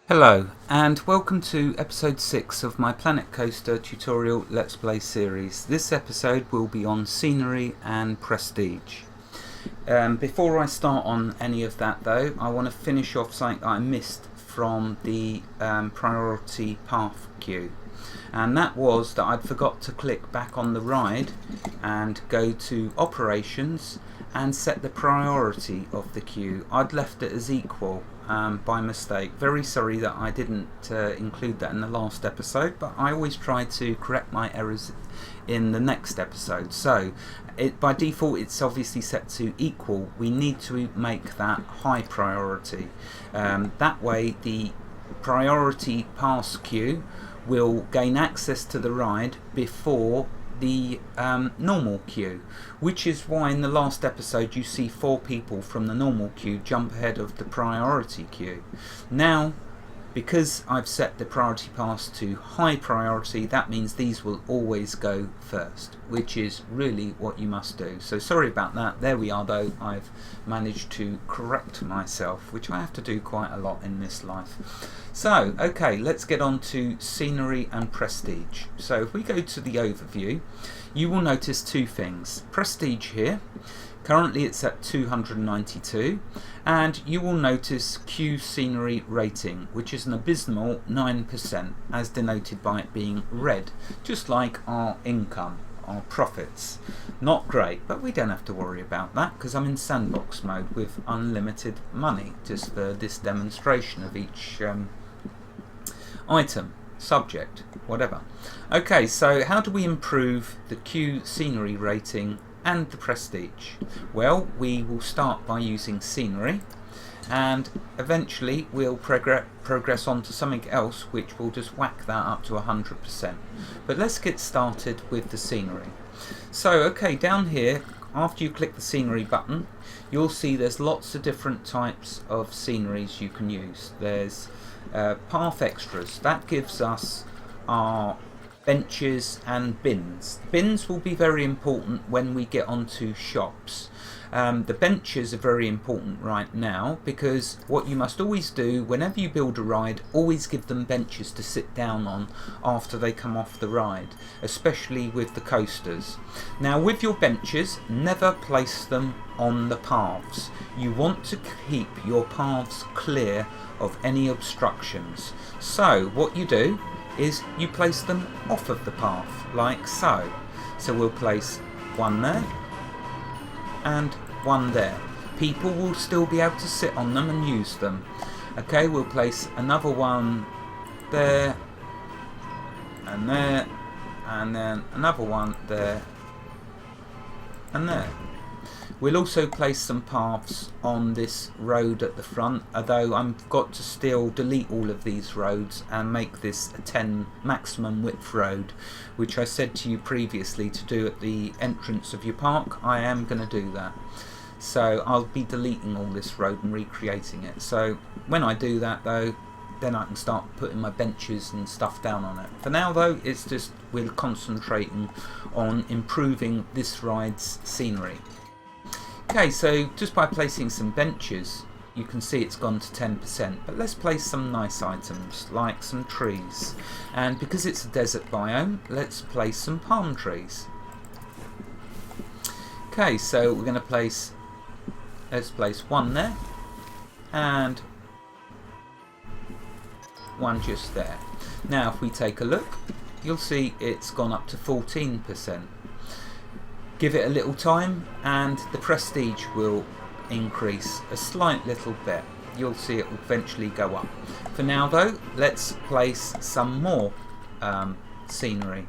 Hello and welcome to episode 6 of my Planet Coaster tutorial Let's Play series. This episode will be on scenery and prestige. Before I start on any of that though, I want to finish off something that I missed from the priority path queue. And that was that I'd forgot to click back on the ride and go to operations and set the priority of the queue. I'd left it as equal by mistake. Very sorry that I didn't include that in the last episode, but I always try to correct my errors in the next episode. So by default it's obviously set to equal. We need to make that high priority. That way the priority pass queue will gain access to the ride before the normal queue, which is why in the last episode you see 4 people from the normal queue jump ahead of the priority queue. Now, because I've set the priority pass to high priority, that means these will always go first, which is really what you must do. So sorry about that. There we are though. I've managed to correct myself, which I have to do quite a lot in this life. So okay, let's get on to scenery and prestige. So if we go to the overview, you will notice 2 things. Prestige here, currently it's at 292, and you will notice queue scenery rating, which is an abysmal 9%, as denoted by it being red, just like our income, our profits. Not great, but we don't have to worry about that because I'm in sandbox mode with unlimited money, just for this demonstration of each item, subject, whatever. Okay, so how do we improve the queue scenery rating and the prestige? Well, we will start by using scenery, and eventually we'll progress on to something else which will just whack that up to 100%. But let's get started with the scenery. So okay, down here, after you click the scenery button, you'll see there's lots of different types of sceneries you can use. There's path extras. That gives us our benches and bins. Bins will be very important when we get onto shops. The benches are very important right now because what you must always do whenever you build a ride, always give them benches to sit down on after they come off the ride, especially with the coasters. Now with your benches, never place them on the paths. You want to keep your paths clear of any obstructions. So what you do is you place them off of the path, like so. So we'll place one there and one there. People will still be able to sit on them and use them. Okay, we'll place another one there and there, and then another one there and there. We'll also place some paths on this road at the front, although I've got to still delete all of these roads and make this a 10 maximum width road, which I said to you previously to do at the entrance of your park. I am going to do that. So I'll be deleting all this road and recreating it. So when I do that though, then I can start putting my benches and stuff down on it. For now though, it's just we're concentrating on improving this ride's scenery. Okay, so just by placing some benches, you can see it's gone to 10%, but let's place some nice items, like some trees. And because it's a desert biome, let's place some palm trees. Okay, so we're going to place, let's place one there, and one just there. Now if we take a look, you'll see it's gone up to 14%. Give it a little time and the prestige will increase a slight little bit. You'll see it will eventually go up. For now though, let's place some more scenery.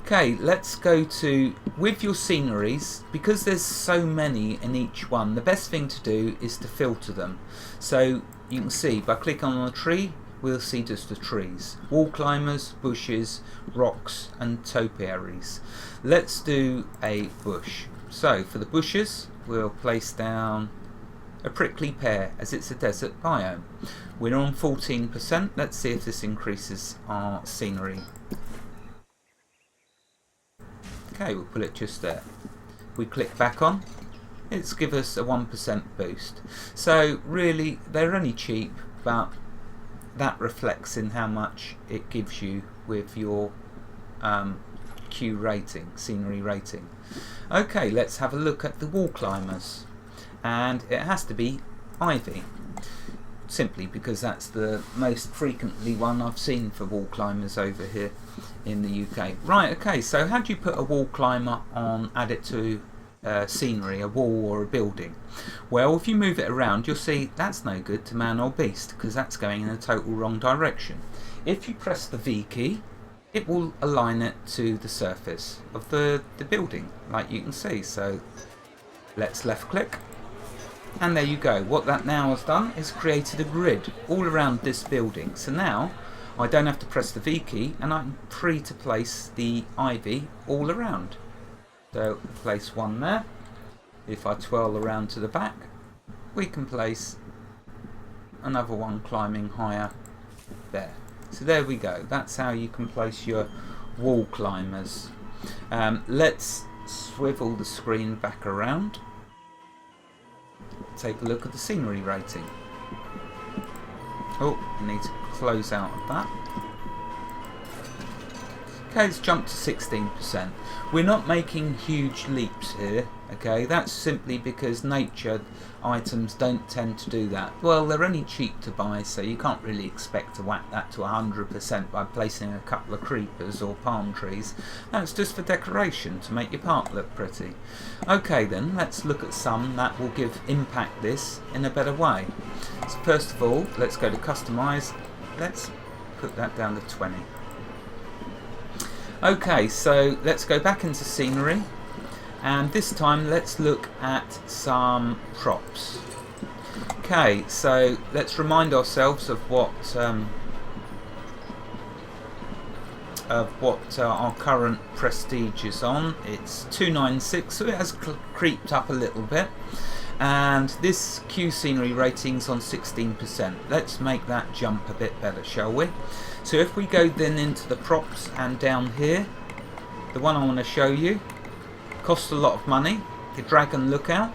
Okay, let's go to, with your sceneries, because there's so many in each one, the best thing to do is to filter them. So you can see by clicking on a tree, we'll see just the trees, wall climbers, bushes, rocks and topiaries. Let's do a bush. So for the bushes, we'll place down a prickly pear, as it's a desert biome. We're on 14%. Let's see if this increases our scenery. Okay, we'll put it just there. We click back on, it's give us a 1% boost. So really they're only cheap, but that reflects in how much it gives you with your Q rating, scenery rating. Okay, let's have a look at the wall climbers, and it has to be Ivy, simply because that's the most frequently one I've seen for wall climbers over here in the UK. Right, okay, so how do you put a wall climber on, add it to scenery, a wall or a building? Well, if you move it around, you'll see that's no good to man or beast, because that's going in a total wrong direction. If you press the V key, it will align it to the surface of the building, like you can see. So let's left click, and there you go. What that now has done is created a grid all around this building. So now I don't have to press the V key, and I'm free to place the ivy all around. So place one there. If I twirl around to the back, we can place another one climbing higher there. So there we go. That's how you can place your wall climbers. Let's swivel the screen back around. Take a look at the scenery rating. Oh, I need to close out of that. Okay, it's jumped to 16%. We're not making huge leaps here, okay? That's simply because nature items don't tend to do that. Well, they're only cheap to buy, so you can't really expect to whack that to 100% by placing a couple of creepers or palm trees. That's just for decoration, to make your park look pretty. Okay then, let's look at some that will impact this in a better way. So first of all, let's go to customize. Let's put that down to 20. Okay, so let's go back into scenery, and this time let's look at some props. Okay, so let's remind ourselves of what our current prestige is on. It's 296, so it has creeped up a little bit, and this Q scenery rating's on 16%. Let's make that jump a bit better, shall we? So if we go then into the props, and down here, the one I want to show you costs a lot of money, the Dragon Lookout,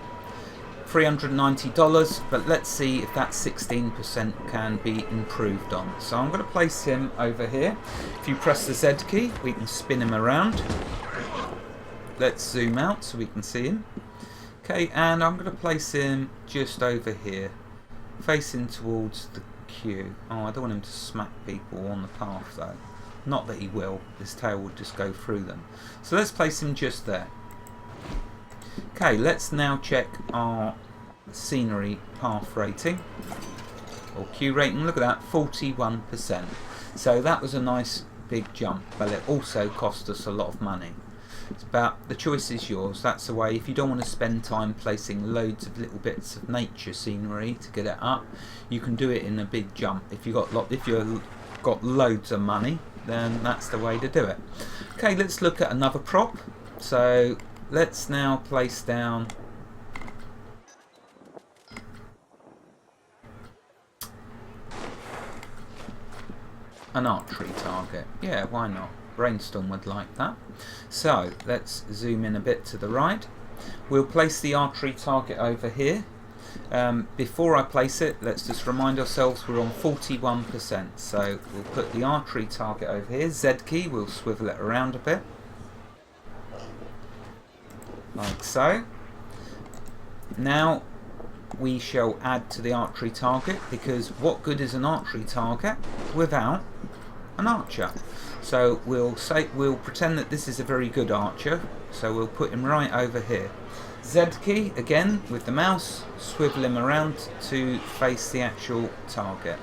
$390, but let's see if that 16% can be improved on. So I'm going to place him over here. If you press the Z key, we can spin him around. Let's zoom out so we can see him. Okay, and I'm going to place him just over here, facing towards the Q. Oh, I don't want him to smack people on the path though. Not that he will, his tail will just go through them. So let's place him just there. Okay, let's now check our scenery path rating, or Q rating. Look at that, 41%. So that was a nice big jump, but it also cost us a lot of money. It's about, the choice is yours. That's the way. If you don't want to spend time placing loads of little bits of nature scenery to get it up, you can do it in a big jump. If you've got loads of money, then that's the way to do it. Okay, let's look at another prop. So let's now place down an archery target. Yeah, why not? Brainstorm would like that. So let's zoom in a bit to the right. We'll place the archery target over here. Before I place it, let's just remind ourselves we're on 41%. So we'll put the archery target over here. Z key, we'll swivel it around a bit. Like so. Now we shall add to the archery target, because what good is an archery target without an archer? So we'll pretend that this is a very good archer, so we'll put him right over here. Z key again with the mouse, swivel him around to face the actual target,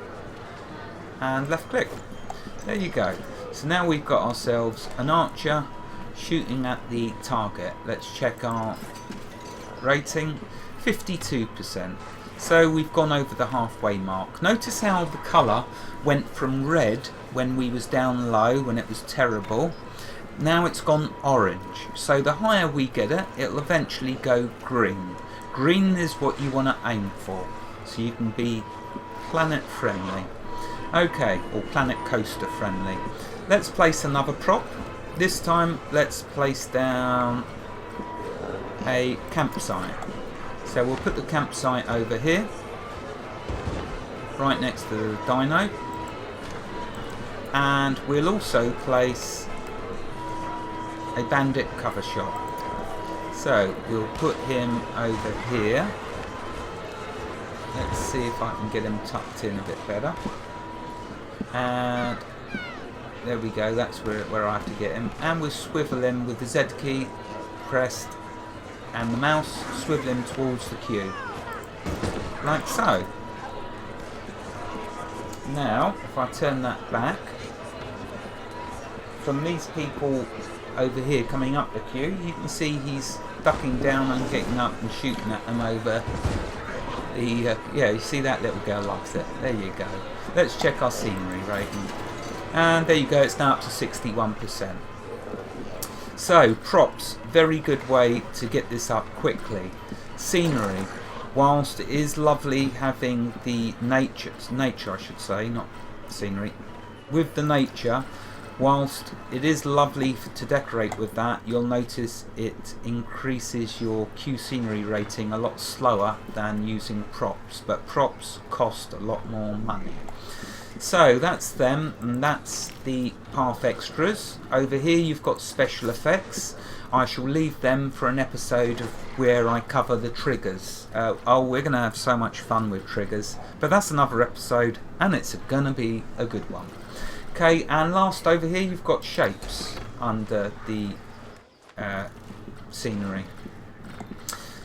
and left click. There you go. So now we've got ourselves an archer shooting at the target. Let's check our rating, 52%. So we've gone over the halfway mark. Notice how the colour went from red when we was down low, when it was terrible. Now it's gone orange. So the higher we get it, it'll eventually go green. Green is what you want to aim for, so you can be planet friendly. Okay, or planet coaster friendly. Let's place another prop. This time let's place down a campsite. So we'll put the campsite over here, right next to the dyno, and we'll also place a bandit cover shot. So we'll put him over here. Let's see if I can get him tucked in a bit better. And there we go, that's where I have to get him. And we'll swivel him with the Z key pressed and the mouse, swivel him towards the queue. Like so. Now, if I turn that back, from these people over here coming up the queue, you can see he's ducking down and getting up and shooting at them over the... yeah, you see that little girl likes it. There you go. Let's check our scenery rating. And there you go, it's now up to 61%. So, props, very good way to get this up quickly. Scenery, whilst it is lovely having the nature I should say, not scenery, with the nature, whilst it is lovely to decorate with that, you'll notice it increases your queue scenery rating a lot slower than using props, but props cost a lot more money. So that's them, and that's the path extras. Over here you've got special effects. I shall leave them for an episode of where I cover the triggers. Oh, we're going to have so much fun with triggers, but that's another episode, and it's going to be a good one. Okay, and last over here you've got shapes under the scenery.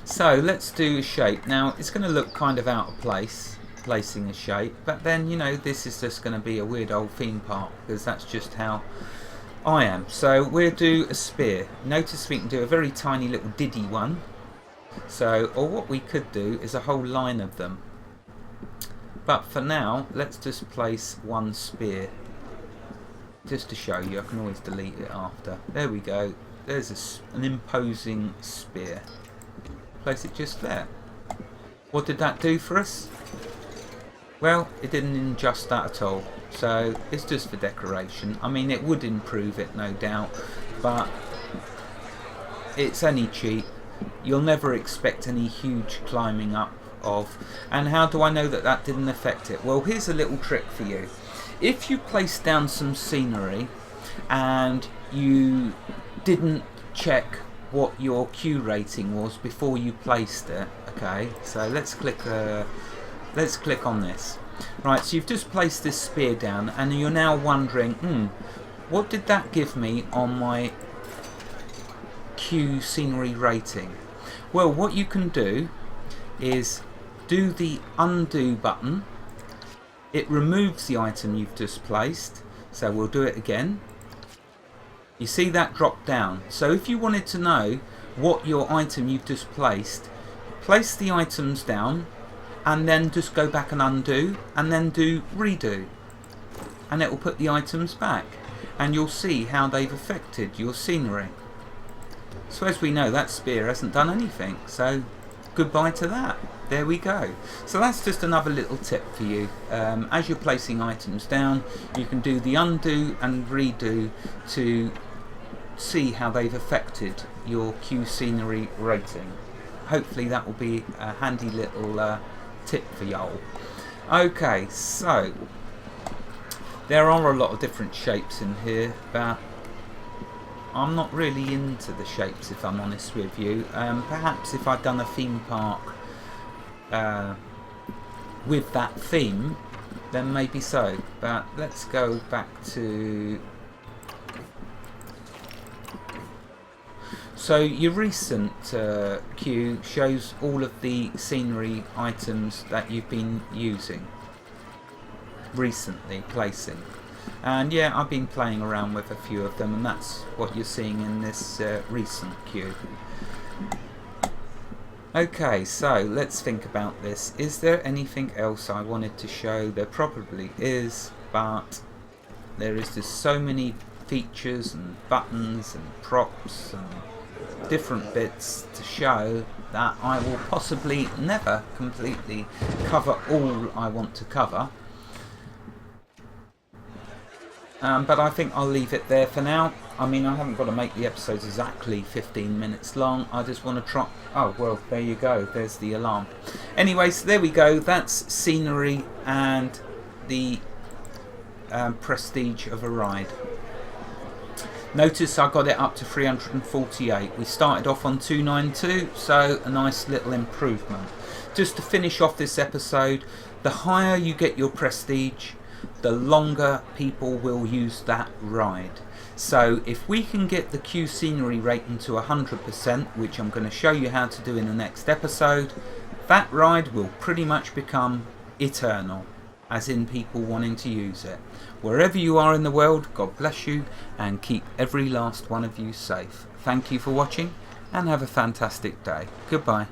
So let's do a shape. Now it's going to look kind of out of place, placing a shape, but then, you know, this is just going to be a weird old theme park, because that's just how I am. So we'll do a spear. Notice we can do a very tiny little diddy one. So, or what we could do is a whole line of them. But for now, let's just place one spear. Just to show you, I can always delete it after. There we go. There's an imposing spear. Place it just there. What did that do for us? Well, it didn't adjust that at all. So it's just for decoration. I mean, it would improve it, no doubt, but it's only cheap. You'll never expect any huge climbing up of. And how do I know that that didn't affect it? Well, here's a little trick for you. If you place down some scenery and you didn't check what your queue rating was before you placed it, okay, so let's click on this. Right, so you've just placed this spear down and you're now wondering, what did that give me on my queue scenery rating? Well, what you can do is do the undo button. It removes the item you've just placed, so we'll do it again. You see that drop down. So if you wanted to know what your item you've just placed, place the items down and then just go back and undo and then do redo, and it will put the items back, and you'll see how they've affected your scenery. So as we know, that spear hasn't done anything, so goodbye to that. There we go. So that's just another little tip for you. As you're placing items down, you can do the undo and redo to see how they've affected your queue scenery rating. Hopefully that will be a handy little tip for y'all. Okay, so there are a lot of different shapes in here, but I'm not really into the shapes, if I'm honest with you. Perhaps if I'd done a theme park with that theme, then maybe so. But let's go back to... So your recent queue shows all of the scenery items that you've been using recently, placing. And yeah, I've been playing around with a few of them, and that's what you're seeing in this recent queue. Okay, so let's think about this. Is there anything else I wanted to show? There probably is, but there is just so many features and buttons and props and different bits to show that I will possibly never completely cover all I want to cover. But I think I'll leave it there for now. I mean, I haven't got to make the episodes exactly 15 minutes long. I just want to try... Oh, well, there you go. There's the alarm. Anyways, there we go. That's scenery and the prestige of a ride. Notice I got it up to 348. We started off on 292, so a nice little improvement. Just to finish off this episode, the higher you get your prestige, the longer people will use that ride. So if we can get the Q scenery rating to 100%, which I'm going to show you how to do in the next episode, that ride will pretty much become eternal, as in people wanting to use it. Wherever you are in the world, God bless you and keep every last one of you safe. Thank you for watching and have a fantastic day. Goodbye.